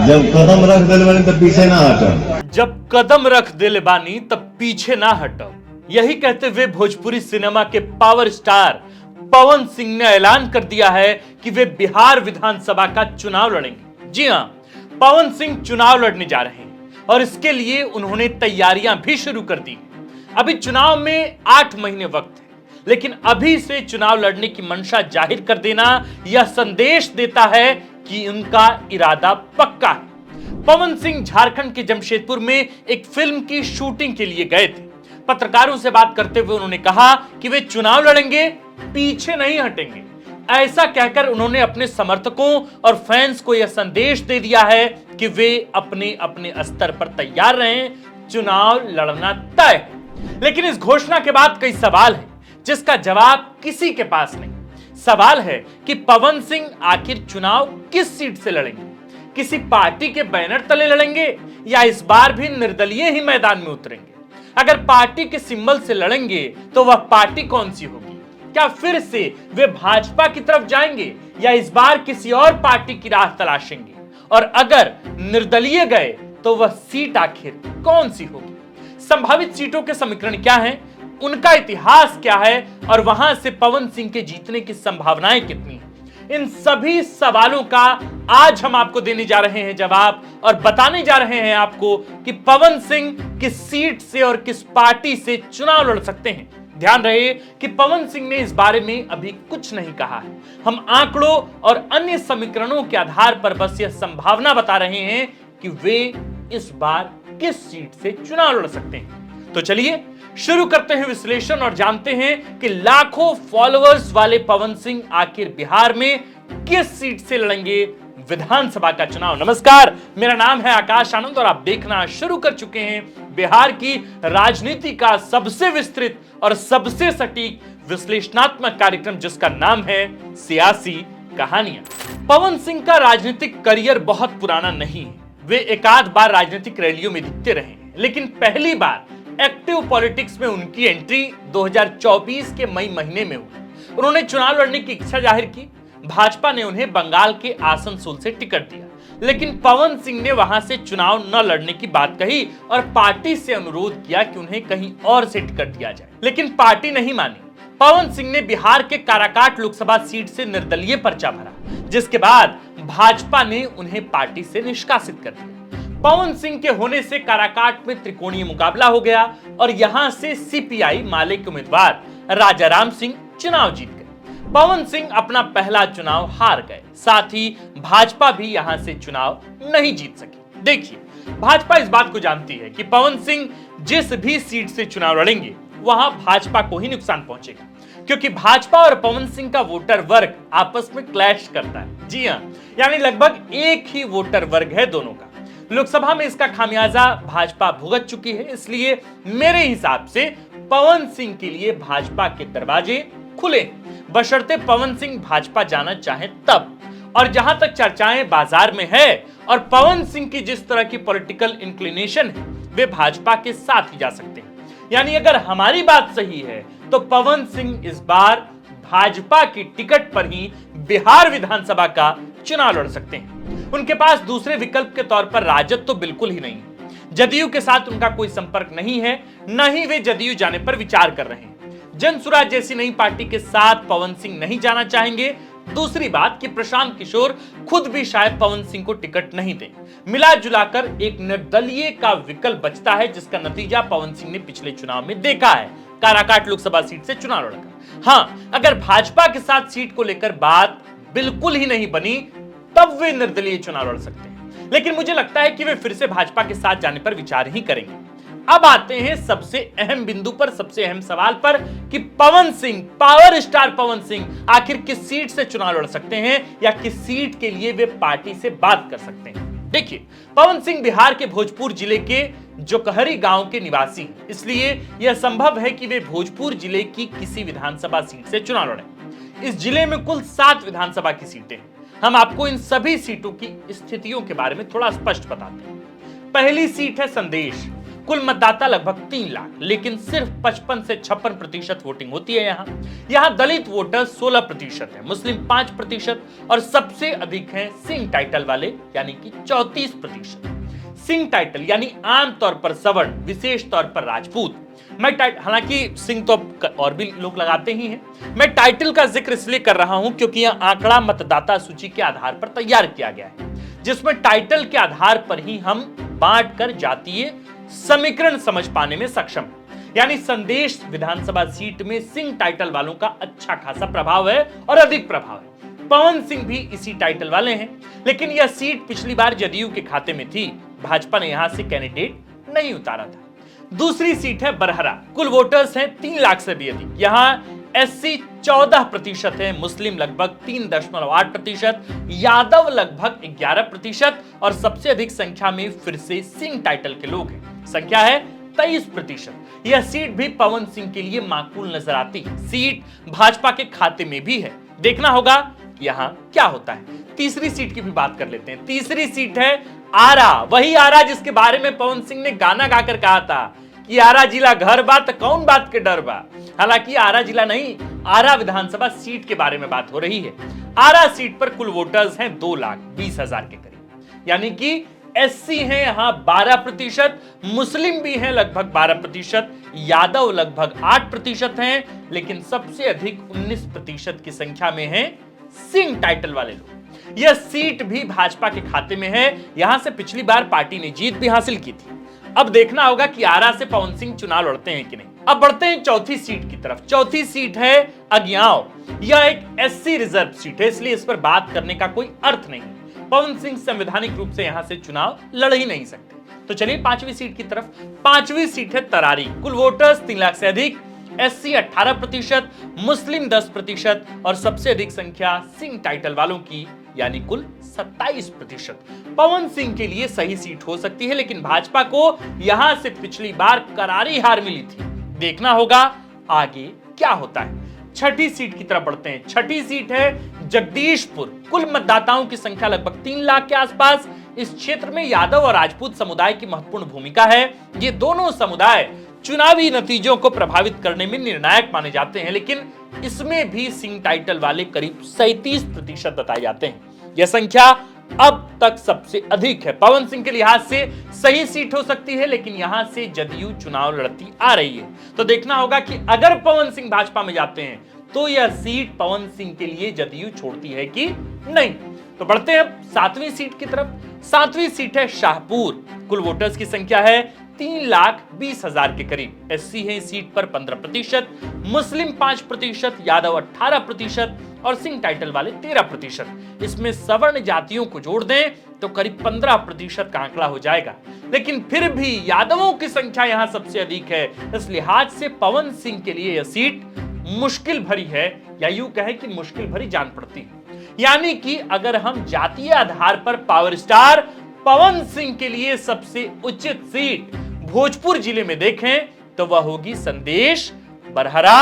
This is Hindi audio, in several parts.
जब कदम रख दिल बानी तब पीछे ना हटब। जब कदम रख दिल बानी तब पीछे ना हटो, यही कहते हुए भोजपुरी सिनेमा के पावर स्टार पवन सिंह ने ऐलान कर दिया है कि वे बिहार विधानसभा का चुनाव लड़ेंगे। जी हां, पवन सिंह चुनाव लड़ने जा रहे हैं और इसके लिए उन्होंने तैयारियां भी शुरू कर दी। अभी चुनाव में 8 महीने वक्त है, लेकिन अभी से चुनाव लड़ने की मंशा जाहिर कर देना यह संदेश देता है कि उनका इरादा पक्का है। पवन सिंह झारखंड के जमशेदपुर में एक फिल्म की शूटिंग के लिए गए थे। पत्रकारों से बात करते हुए उन्होंने कहा कि वे चुनाव लड़ेंगे, पीछे नहीं हटेंगे। ऐसा कहकर उन्होंने अपने समर्थकों और फैंस को यह संदेश दे दिया है कि वे अपने अपने स्तर पर तैयार रहें, चुनाव लड़ना तय है। लेकिन इस घोषणा के बाद कई सवाल हैं जिसका जवाब किसी के पास नहीं। सवाल है कि पवन सिंह आखिर चुनाव किस सीट से लड़ेंगे? किसी पार्टी के बैनर तले लड़ेंगे या इस बार भी निर्दलीय ही मैदान में उतरेंगे? अगर पार्टी के सिंबल से लड़ेंगे तो वह पार्टी कौन सी होगी? क्या फिर से वे भाजपा की तरफ जाएंगे या इस बार किसी और पार्टी की राह तलाशेंगे? और अगर निर्दलीय गए तो वह सीट आखिर कौन सी होगी? संभावित सीटों के समीकरण क्या हैं? उनका इतिहास क्या है और वहां से पवन सिंह के जीतने की संभावनाएं कितनी हैं? इन सभी सवालों का आज हम आपको देने जा रहे हैं जवाब और बताने जा रहे हैं आपको कि पवन सिंह किस सीट से और किस पार्टी से चुनाव लड़ सकते हैं। ध्यान रहे कि पवन सिंह ने इस बारे में अभी कुछ नहीं कहा है। हम आंकड़ों और अन्य समीकरणों के आधार पर बस यह संभावना बता रहे हैं कि वे इस बार किस सीट से चुनाव लड़ सकते हैं। तो चलिए शुरू करते हैं विश्लेषण और जानते हैं कि लाखों फॉलोअर्स वाले पवन सिंह आखिर बिहार में किस सीट से लड़ेंगे विधानसभा का चुनाव। नमस्कार, मेरा नाम है आकाश आनंद और आप देखना शुरू कर चुके हैं बिहार की राजनीति का सबसे विस्तृत और सबसे सटीक विश्लेषणात्मक कार्यक्रम जिसका नाम है सियासी कहानियां। पवन सिंह का राजनीतिक करियर बहुत पुराना नहीं है। वे एकाध बार राजनीतिक रैलियों में दिखते रहे हैं, लेकिन पहली बार एक्टिव पॉलिटिक्स में उनकी एंट्री 2024 के मई महीने में हुई। उन्होंने चुनाव लड़ने की इच्छा जाहिर की। भाजपा ने उन्हें बंगाल के आसनसोल से टिकट दिया, लेकिन पवन सिंह ने वहां से चुनाव न लड़ने की बात कही और पार्टी से अनुरोध किया कि उन्हें कहीं और से टिकट दिया जाए, लेकिन पार्टी नहीं मानी। पवन सिंह ने बिहार के काराकाट लोकसभा सीट से निर्दलीय पर्चा भरा, जिसके बाद भाजपा ने उन्हें पार्टी से निष्कासित कर दिया। पवन सिंह के होने से काराकाट में त्रिकोणीय मुकाबला हो गया और यहां से सीपीआई माले के उम्मीदवार राजाराम सिंह चुनाव जीत गए। पवन सिंह अपना पहला चुनाव हार गए, साथ ही भाजपा भी यहां से चुनाव नहीं जीत सकी। देखिए, भाजपा इस बात को जानती है कि पवन सिंह जिस भी सीट से चुनाव लड़ेंगे वहां भाजपा को ही नुकसान पहुंचेगा, क्योंकि भाजपा और पवन सिंह का वोटर वर्ग आपस में क्लैश करता है। जी हां, यानी लगभग एक ही वोटर वर्ग है दोनों का। लोकसभा में इसका खामियाजा भाजपा भुगत चुकी है, इसलिए मेरे हिसाब से पवन सिंह के लिए भाजपा के दरवाजे खुले, बशर्ते पवन सिंह भाजपा जाना चाहे तब। और जहां तक चर्चाएं बाजार में है और पवन सिंह की जिस तरह की पॉलिटिकल इंक्लिनेशन है, वे भाजपा के साथ ही जा सकते हैं। यानी अगर हमारी बात सही है तो पवन सिंह इस बार भाजपा की टिकट पर ही बिहार विधानसभा का चुनाव लड़ सकते हैं। उनके पास दूसरे विकल्प के तौर पर राजद तो बिल्कुल ही नहीं है। जदयू के साथ उनका कोई संपर्क नहीं है, न ही वे जदयू जाने पर विचार कर रहे हैं। जनसुराज जैसी नई पार्टी के साथ पवन सिंह नहीं जाना चाहेंगे। दूसरी बात कि प्रशांत किशोर खुद भी शायद पवन सिंह को टिकट नहीं दें। मिला जुलाकर एक निर्दलीय का विकल्प बचता है, जिसका नतीजा पवन सिंह ने पिछले चुनाव में देखा है। काराकाट लोकसभा सीट से चुनाव लड़कर। हाँ, अगर भाजपा के साथ सीट को लेकर बात बिल्कुल ही नहीं बनी तब वे निर्दलीय चुनाव लड़ सकते हैं, लेकिन मुझे लगता है कि वे फिर से भाजपा के साथ जाने पर विचार ही करेंगे। अब आते हैं सबसे अहम बिंदु पर, सबसे अहम सवाल पर कि पवन सिंह, पावर स्टार पवन सिंह आखिर किस सीट से चुनाव लड़ सकते हैं या किस सीट के लिए वे पार्टी से बात कर सकते हैं। देखिए, पवन सिंह बिहार के भोजपुर जिले के जोकहरी गांव के निवासी हैं, इसलिए यह संभव है कि वे भोजपुर जिले की किसी विधानसभा सीट से चुनाव लड़ें। इस जिले में कुल 7 विधानसभा की सीटें हैं। हम आपको इन सभी सीटों की स्थितियों के बारे में थोड़ा स्पष्ट बताते हैं। पहली सीट है संदेश। कुल मतदाता लगभग 3 लाख, लेकिन सिर्फ 55 से 56% वोटिंग होती है। यहाँ दलित वोटर 16% है, मुस्लिम 5% और सबसे अधिक हैं सिंह टाइटल वाले यानी कि 34%। सिंह टाइटल यानी आमतौर पर सवर्ण, विशेष तौर पर राजपूत। हालांकि सिंह तो और भी लोग लगाते ही हैं। मैं टाइटल का जिक्र इसलिए कर रहा हूं क्योंकि यह आंकड़ा मतदाता सूची के आधार पर तैयार किया गया है, जिसमें टाइटल के आधार पर ही हम बांट कर जातीय समीकरण समझ पाने में सक्षम हैं। यानी संदेश विधानसभा सीट में सिंह टाइटल वालों का अच्छा खासा प्रभाव है और अधिक प्रभाव है। पवन सिंह भी इसी टाइटल वाले हैं, लेकिन यह सीट पिछली बार जदयू के खाते में थी। भाजपा ने यहां से कैंडिडेट नहीं उतारा था। दूसरी सीट है बरहरा, कुल वोटर्स हैं 3 लाख से भी अधिक। यहाँ एससी 14% है, मुस्लिम लगभग 3.8%, यादव लगभग 11% और सबसे अधिक संख्या में फिर से सिंह टाइटल के लोग हैं, संख्या है 23%। यह सीट भी पवन सिंह के लिए माकूल नजर आती है। सीट भाजपा के खाते में भी है, देखना होगा यहाँ क्या होता है। तीसरी सीट की भी बात कर लेते हैं। तीसरी सीट है आरा, वही आरा जिसके बारे में पवन सिंह ने गाना गाकर कहा था कि आरा जिला घर बा तो कौन बात के डर बा। हालांकि आरा जिला नहीं, आरा विधानसभा सीट के बारे में बात हो रही है। आरा सीट पर कुल वोटर्स हैं 2,20,000 के करीब, यानी कि एससी हैं यहां 12%, मुस्लिम भी हैं लगभग 12%, यादव लगभग 8% हैं, लेकिन सबसे अधिक 19% की संख्या में हैं सिंह टाइटल वाले लोग। यह सीट भी भाजपा के खाते में है। यहां से पिछली बार पार्टी ने जीत भी हासिल की थी। अब देखना होगा कि आरा से पवन सिंह चुनाव लड़ते हैं कि नहीं। अब बढ़ते हैं चौथी सीट की तरफ। चौथी सीट है अज्ञाव। यह एक एससी रिजर्व सीट है, इसलिए इस पर बात करने का कोई अर्थ नहीं। पवन सिंह संवैधानिक रूप से यहां से चुनाव लड़ ही नहीं सकते। तो चलिए पांचवी सीट की तरफ। पांचवी सीट है तरारी, कुल वोटर्स 3 लाख से अधिक, एससी 18%, मुस्लिम 10% और सबसे अधिक संख्या सिंह टाइटल वालों की यानी कुल 27%। पवन सिंह के लिए सही सीट हो सकती है, लेकिन भाजपा को यहां से पिछली बार करारी हार मिली थी। देखना होगा आगे क्या होता है। छठी सीट की तरफ बढ़ते हैं। छठी सीट है जगदीशपुर, कुल मतदाताओं की संख्या लगभग 3 लाख के आसपास। इस क्षेत्र में यादव और राजपूत समुदाय की महत्वपूर्ण भूमिका है। ये दोनों समुदाय चुनावी नतीजों को प्रभावित करने में निर्णायक माने जाते हैं, लेकिन इसमें भी सिंह टाइटल वाले करीब 37% बताए जाते हैं। यह संख्या अब तक सबसे अधिक है। पवन सिंह के लिहाज से सही सीट हो सकती है, लेकिन यहां से जदयू चुनाव लड़ती आ रही है। तो देखना होगा कि अगर पवन सिंह भाजपा में जाते हैं तो यह सीट पवन सिंह के लिए जदयू छोड़ती है कि नहीं। तो बढ़ते हैं अब 7वीं सीट की तरफ। 7वीं सीट है शाहपुर, कुल वोटर्स की संख्या है 3,20,000 के करीब। एससी है इस सीट पर 15%, मुस्लिम 5%, यादव 18% और सिंह टाइटल वाले 13%। इसमें सवर्ण जातियों को जोड़ दें तो करीब 15% का आंकड़ा हो जाएगा। लेकिन फिर भी यादवों की संख्या यहां सबसे अधिक है। इस लिहाज से पवन सिंह के लिए यह सीट मुश्किल भरी है, या यूं कहें कि मुश्किल भरी जान पड़ती है। यानी कि अगर हम जातीय आधार पर पावर स्टार पवन सिंह के लिए सबसे उचित सीट भोजपुर जिले में देखें तो वह होगी संदेश, बरहरा,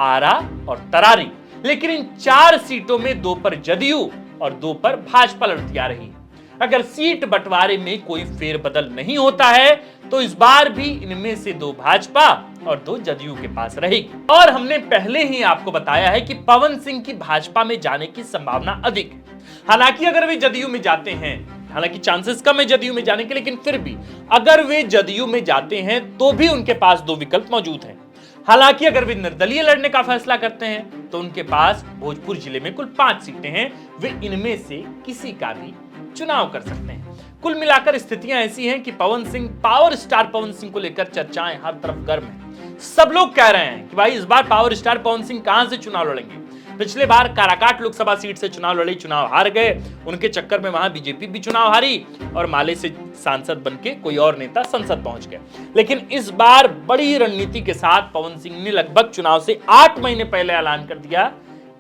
आरा और तरारी। लेकिन इन 4 सीटों में 2 पर जदयू और 2 पर भाजपा लड़ती आ रही है। अगर सीट बंटवारे में कोई फेरबदल नहीं होता है तो इस बार भी इनमें से 2 भाजपा और 2 जदयू के पास रहेगी। और हमने पहले ही आपको बताया है कि पवन सिंह की भाजपा में जाने की संभावना अधिक है। हालांकि अगर वे जदयू में जाते हैं, हालांकि चांसेस कम है जदयू में जाने के, लेकिन फिर भी अगर वे जदयू में जाते हैं तो भी उनके पास 2 विकल्प मौजूद हैं। हालांकि अगर वे निर्दलीय लड़ने का फैसला करते हैं तो उनके पास भोजपुर जिले में कुल 5 सीटें हैं। वे इनमें से किसी का भी चुनाव कर सकते हैं। कुल मिलाकर स्थितियां ऐसी हैं कि पवन सिंह, पावर स्टार पवन सिंह को लेकर चर्चाएं हर तरफ गर्म है। सब लोग कह रहे हैं कि भाई इस बार पावर स्टार पवन सिंह कहां से चुनाव लड़ेंगे। पिछले बार काराकाट लोकसभा सीट से चुनाव लड़े, चुनाव हार गए। उनके चक्कर में वहां बीजेपी भी चुनाव हारी और माले से सांसद बनके कोई और नेता संसद पहुंच गए। लेकिन इस बार बड़ी रणनीति के साथ पवन सिंह ने लगभग चुनाव से 8 महीने पहले ऐलान कर दिया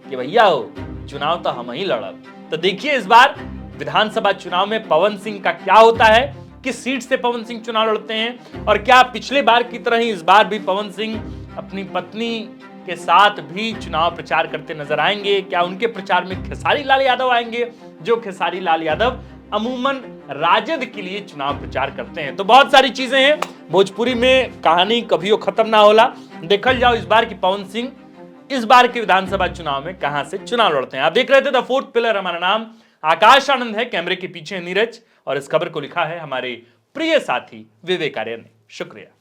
कि भैया हो चुनाव तो हम ही लड़ब। तो देखिए इस बार विधानसभा चुनाव में पवन सिंह का क्या होता है, किस सीट से पवन सिंह चुनाव लड़ते हैं और क्या पिछले बार की तरह ही इस बार भी पवन सिंह अपनी पत्नी के साथ भी चुनाव प्रचार करते नजर आएंगे। क्या उनके प्रचार में खेसारी लाल यादव आएंगे, जो खेसारी लाल यादव अमूमन राजद के लिए चुनाव प्रचार करते हैं। तो बहुत सारी चीजें हैं, भोजपुरी में कहानी कभी खत्म ना होला। देखल जाओ इस बार की पवन सिंह इस बार के विधानसभा चुनाव में कहां से चुनाव लड़ते हैं। आप देख रहे थे द फोर्थ पिलर। हमारा नाम आकाश आनंद है, कैमरे के पीछे नीरज, और इस खबर को लिखा है हमारे प्रिय साथी विवेक आर्य ने। शुक्रिया।